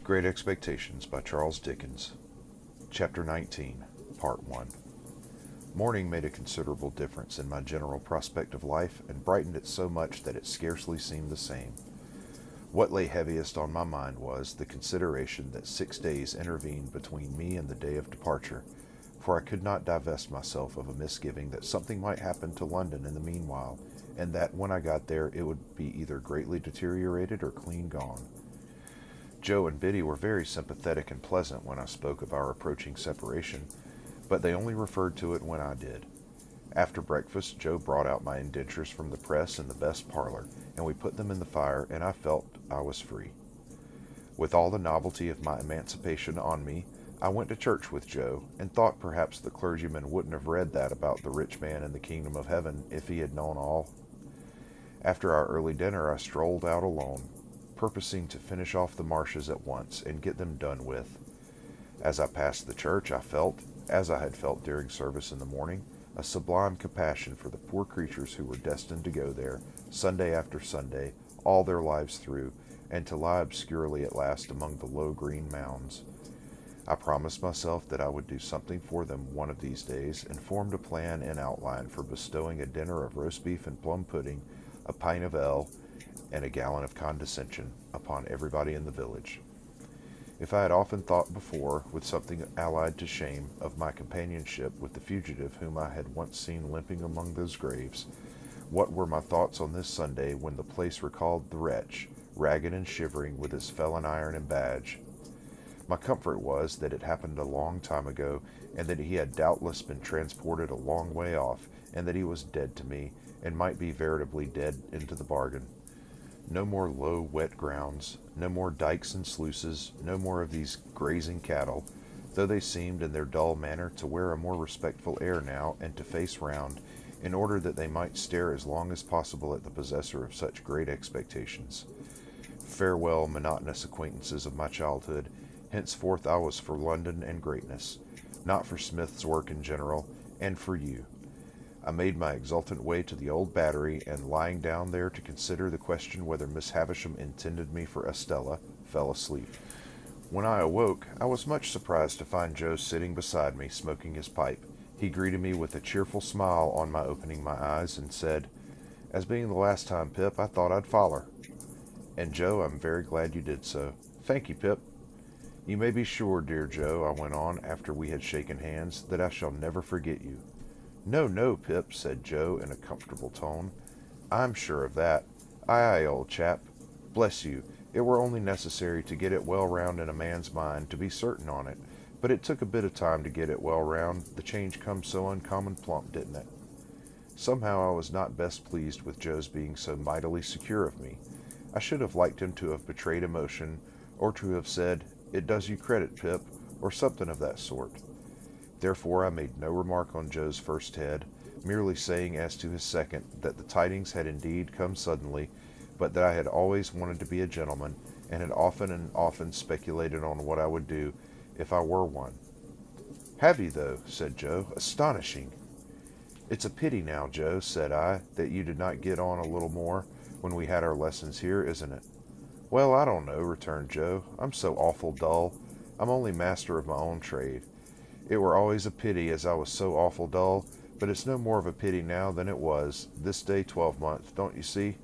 Great Expectations by Charles Dickens. Chapter 19, Part 1. Morning made a considerable difference in my general prospect of life, and brightened it so much that it scarcely seemed the same. What lay heaviest on my mind was the consideration that 6 days intervened between me and the day of departure, for I could not divest myself of a misgiving that something might happen to London in the meanwhile, and that when I got there it would be either greatly deteriorated or clean gone. Joe and Biddy were very sympathetic and pleasant when I spoke of our approaching separation, but they only referred to it when I did. After breakfast, Joe brought out my indentures from the press in the best parlor, and we put them in the fire, and I felt I was free. With all the novelty of my emancipation on me, I went to church with Joe, and thought perhaps the clergyman wouldn't have read that about the rich man in the kingdom of heaven if he had known all. After our early dinner, I strolled out alone, purposing to finish off the marshes at once and get them done with. As I passed the church, I felt, as I had felt during service in the morning, a sublime compassion for the poor creatures who were destined to go there, Sunday after Sunday, all their lives through, and to lie obscurely at last among the low green mounds. I promised myself that I would do something for them one of these days, and formed a plan in outline for bestowing a dinner of roast beef and plum pudding, a pint of ale, and a gallon of condescension upon everybody in the village. If I had often thought before, with something allied to shame, of my companionship with the fugitive whom I had once seen limping among those graves, what were my thoughts on this Sunday when the place recalled the wretch, ragged and shivering, with his felon iron and badge? My comfort was that it happened a long time ago, and that he had doubtless been transported a long way off, and that he was dead to me, and might be veritably dead into the bargain. No more low, wet grounds, no more dikes and sluices, no more of these grazing cattle, though they seemed in their dull manner to wear a more respectful air now, and to face round, in order that they might stare as long as possible at the possessor of such great expectations. Farewell, monotonous acquaintances of my childhood. Henceforth I was for London and greatness, not for Smith's work in general, and for you. I made my exultant way to the old battery, and lying down there to consider the question whether Miss Havisham intended me for Estella, fell asleep. When I awoke, I was much surprised to find Joe sitting beside me, smoking his pipe. He greeted me with a cheerful smile on my opening my eyes, and said, "As being the last time, Pip, I thought I'd foller." "And, Joe, I'm very glad you did so." "Thank you, Pip." "You may be sure, dear Joe," I went on, after we had shaken hands, "that I shall never forget you." "No, no, Pip," said Joe in a comfortable tone. "I'm sure of that. Aye, aye, old chap. Bless you, it were only necessary to get it well round in a man's mind to be certain on it, but it took a bit of time to get it well round. The change come so uncommon plump, didn't it?" Somehow I was not best pleased with Joe's being so mightily secure of me. I should have liked him to have betrayed emotion, or to have said, "It does you credit, Pip," or something of that sort. Therefore I made no remark on Joe's first head, merely saying as to his second that the tidings had indeed come suddenly, but that I had always wanted to be a gentleman, and had often and often speculated on what I would do if I were one. "Have you, though?" said Joe. "Astonishing!" "It's a pity now, Joe," said I, "that you did not get on a little more when we had our lessons here, isn't it?" "Well, I don't know," returned Joe. "I'm so awful dull. I'm only master of my own trade. It were always a pity as I was so awful dull, but it's no more of a pity now than it was this day 12-month, don't you see?"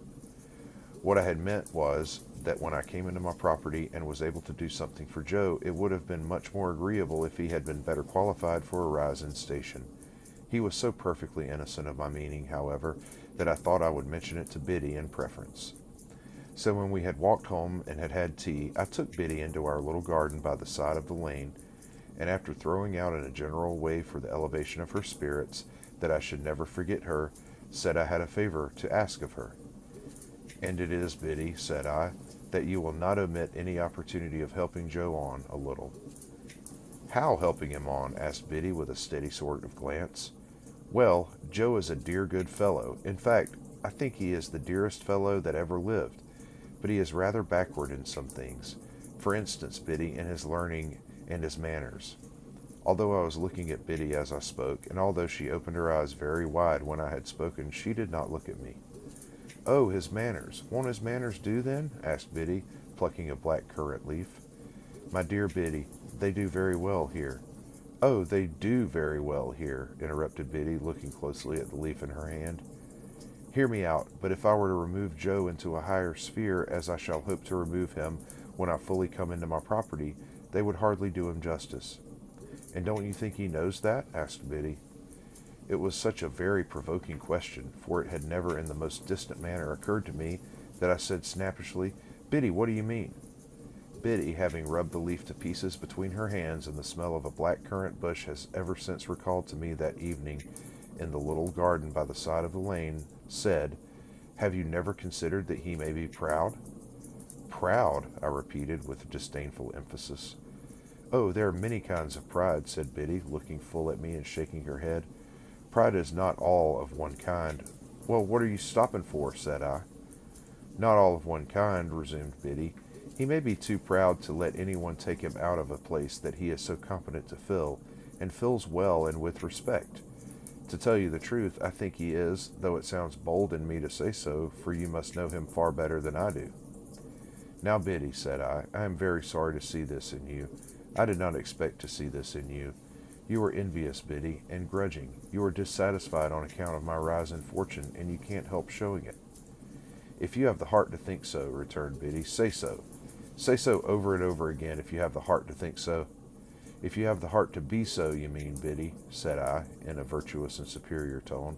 What I had meant was, that when I came into my property and was able to do something for Joe, it would have been much more agreeable if he had been better qualified for a rise in station. He was so perfectly innocent of my meaning, however, that I thought I would mention it to Biddy in preference. So when we had walked home and had had tea, I took Biddy into our little garden by the side of the lane, and after throwing out in a general way for the elevation of her spirits, that I should never forget her, said I had a favor to ask of her. "And it is, Biddy," said I, "that you will not omit any opportunity of helping Joe on a little." "How helping him on?" asked Biddy with a steady sort of glance. "Well, Joe is a dear good fellow. In fact, I think he is the dearest fellow that ever lived, but he is rather backward in some things. For instance, Biddy, in his learning and his manners." Although I was looking at Biddy as I spoke, and although she opened her eyes very wide when I had spoken, she did not look at me. "Oh, his manners. Won't his manners do, then?" asked Biddy, plucking a black currant leaf. My dear Biddy, they do very well here. Oh, they do very well here, interrupted Biddy, looking closely at the leaf in her hand. Hear me out, but if I were to remove Joe into a higher sphere, as I shall hope to remove him when I fully come into my property, they would hardly do him justice. And don't you think he knows that? Asked Biddy. It was such a very provoking question, for it had never in the most distant manner occurred to me, that I said snappishly, Biddy, what do you mean? Biddy, having rubbed the leaf to pieces between her hands, and the smell of a black currant bush has ever since recalled to me that evening in the little garden by the side of the lane, said, Have you never considered that he may be proud? Proud, I repeated with disdainful emphasis. Oh, there are many kinds of pride, said Biddy, looking full at me and shaking her head. Pride is not all of one kind. Well, what are you stopping for? Said I. Not all of one kind, resumed Biddy. He may be too proud to let anyone take him out of a place that he is so competent to fill, and fills well and with respect. To tell you the truth, I think he is, though it sounds bold in me to say so, for you must know him far better than I do. Now, Biddy, said I am very sorry to see this in you. I did not expect to see this in you. You are envious, Biddy, and grudging. You are dissatisfied on account of my rise in fortune, and you can't help showing it. If you have the heart to think so, returned Biddy, say so. Say so over and over again if you have the heart to think so. If you have the heart to be so, you mean, Biddy, said I, in a virtuous and superior tone.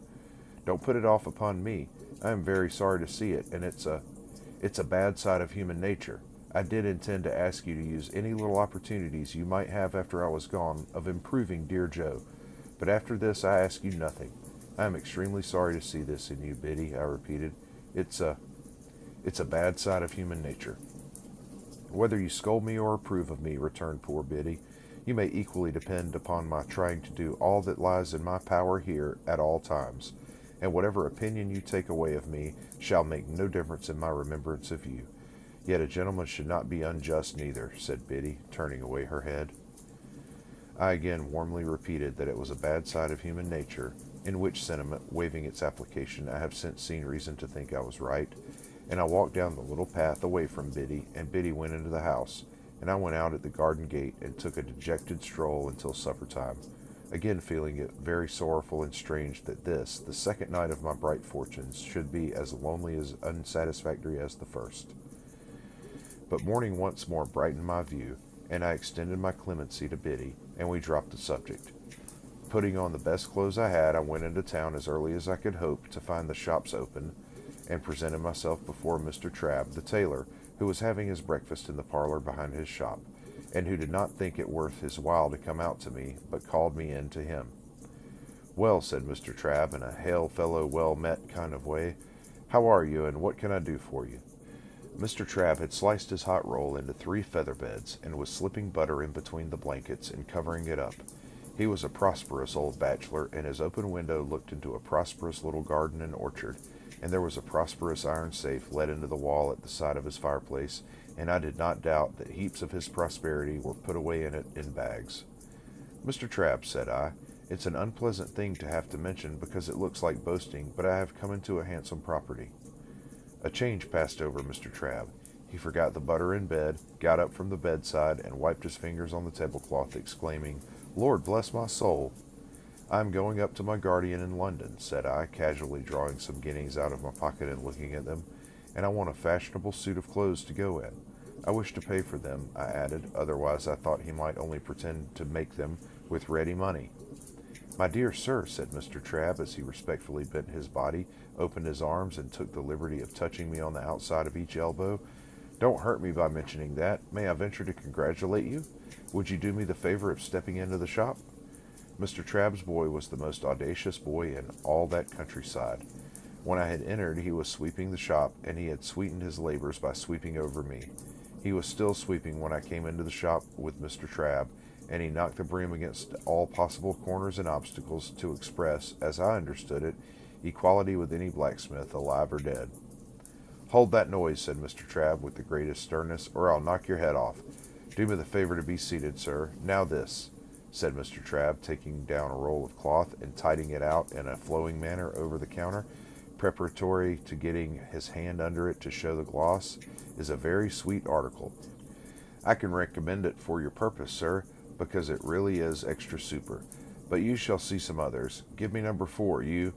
Don't put it off upon me. I am very sorry to see it, and it's a bad side of human nature. I did intend to ask you to use any little opportunities you might have after I was gone of improving dear Joe, but after this I ask you nothing. I am extremely sorry to see this in you, Biddy, I repeated. It's a bad side of human nature. Whether you scold me or approve of me, returned poor Biddy, you may equally depend upon my trying to do all that lies in my power here at all times, and whatever opinion you take away of me shall make no difference in my remembrance of you. Yet a gentleman should not be unjust neither, said Biddy, turning away her head. I again warmly repeated that it was a bad side of human nature, in which sentiment, waiving its application, I have since seen reason to think I was right, and I walked down the little path away from Biddy, and Biddy went into the house, and I went out at the garden gate and took a dejected stroll until supper time, again feeling it very sorrowful and strange that this, the second night of my bright fortunes, should be as lonely as unsatisfactory as the first. But morning once more brightened my view, and I extended my clemency to Biddy, and we dropped the subject. Putting on the best clothes I had, I went into town as early as I could hope to find the shops open, and presented myself before Mr. Trabb, the tailor, who was having his breakfast in the parlor behind his shop, and who did not think it worth his while to come out to me, but called me in to him. Well, said Mr. Trabb, in a hail fellow well met kind of way, how are you, and what can I do for you? Mr. Trabb had sliced his hot roll into 3 feather beds, and was slipping butter in between the blankets and covering it up. He was a prosperous old bachelor, and his open window looked into a prosperous little garden and orchard, and there was a prosperous iron safe let into the wall at the side of his fireplace, and I did not doubt that heaps of his prosperity were put away in it in bags. Mr. Trabb, said I, it's an unpleasant thing to have to mention because it looks like boasting, but I have come into a handsome property. A change passed over Mr. Trabb. He forgot the butter in bed, got up from the bedside, and wiped his fingers on the tablecloth, exclaiming, Lord bless my soul! I am going up to my guardian in London, said I, casually drawing some guineas out of my pocket and looking at them, and I want a fashionable suit of clothes to go in. I wish to pay for them, I added, otherwise I thought he might only pretend to make them with ready money. My dear sir, said Mr. Trabb, as he respectfully bent his body, opened his arms, and took the liberty of touching me on the outside of each elbow, don't hurt me by mentioning that. May I venture to congratulate you? Would you do me the favor of stepping into the shop? Mr. Trabb's boy was the most audacious boy in all that countryside. When I had entered, he was sweeping the shop, and he had sweetened his labors by sweeping over me. He was still sweeping when I came into the shop with Mr. Trabb, and he knocked the broom against all possible corners and obstacles to express, as I understood it, equality with any blacksmith, alive or dead. Hold that noise, said Mr. Trabb with the greatest sternness, or I'll knock your head off. Do me the favor to be seated, sir. Now this, said Mr. Trabb, taking down a roll of cloth and tiding it out in a flowing manner over the counter, preparatory to getting his hand under it to show the gloss, is a very sweet article. I can recommend it for your purpose, sir, because it really is extra super. But you shall see some others. Give me number 4, you,"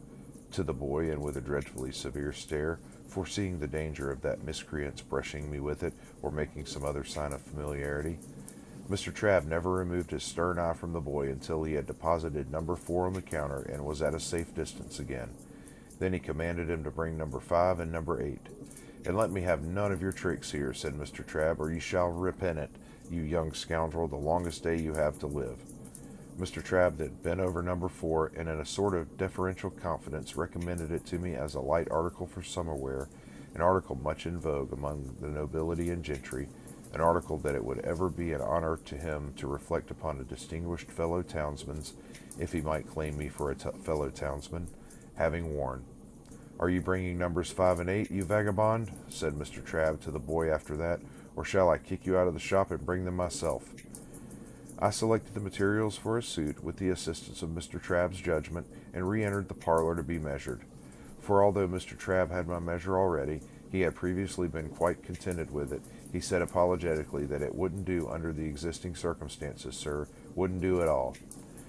to the boy, and with a dreadfully severe stare, foreseeing the danger of that miscreant's brushing me with it, or making some other sign of familiarity. Mr. Trabb never removed his stern eye from the boy until he had deposited number 4 on the counter and was at a safe distance again. Then he commanded him to bring number 5 and number 8. "And let me have none of your tricks here," said Mr. Trabb, "or you shall repent it, you young scoundrel, the longest day you have to live." Mr. Trabb then bent over number 4, and in a sort of deferential confidence recommended it to me as a light article for summer wear, an article much in vogue among the nobility and gentry, an article that it would ever be an honor to him to reflect upon a distinguished fellow townsman's, if he might claim me for a fellow townsman, having worn. "Are you bringing numbers 5 and 8, you vagabond?" said Mr. Trabb to the boy after that, "or shall I kick you out of the shop and bring them myself?" I selected the materials for a suit with the assistance of Mr. Trabb's judgment, and re-entered the parlor to be measured. For although Mr. Trabb had my measure already, he had previously been quite contented with it. He said apologetically that it wouldn't do under the existing circumstances, sir, wouldn't do at all.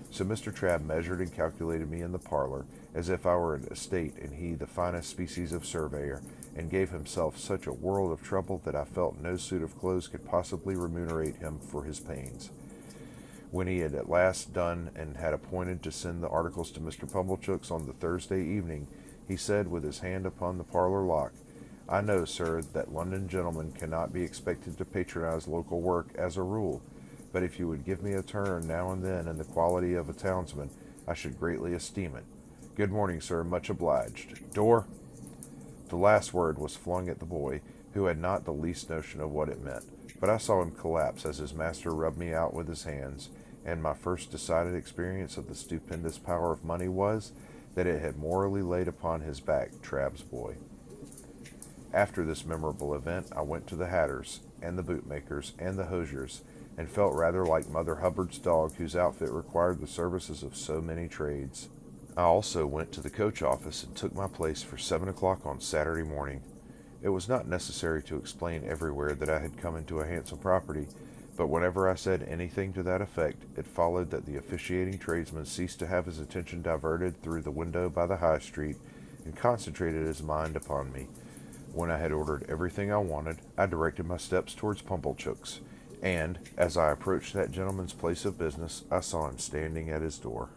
So Mr. Trabb measured and calculated me in the parlor, as if I were an estate and he the finest species of surveyor, and gave himself such a world of trouble that I felt no suit of clothes could possibly remunerate him for his pains. When he had at last done and had appointed to send the articles to Mr. Pumblechook's on the Thursday evening, he said with his hand upon the parlor lock, "I know, sir, that London gentlemen cannot be expected to patronize local work as a rule, but if you would give me a turn now and then in the quality of a townsman, I should greatly esteem it. Good morning, sir, much obliged. Door!" The last word was flung at the boy, who had not the least notion of what it meant, but I saw him collapse as his master rubbed me out with his hands, and my first decided experience of the stupendous power of money was, that it had morally laid upon his back Trabb's boy. After this memorable event, I went to the hatter's, and the bootmaker's, and the hosier's, and felt rather like Mother Hubbard's dog, whose outfit required the services of so many trades. I also went to the coach office and took my place for 7 o'clock on Saturday morning. It was not necessary to explain everywhere that I had come into a handsome property, but whenever I said anything to that effect, it followed that the officiating tradesman ceased to have his attention diverted through the window by the High Street, and concentrated his mind upon me. When I had ordered everything I wanted, I directed my steps towards Pumblechook's, and, as I approached that gentleman's place of business, I saw him standing at his door.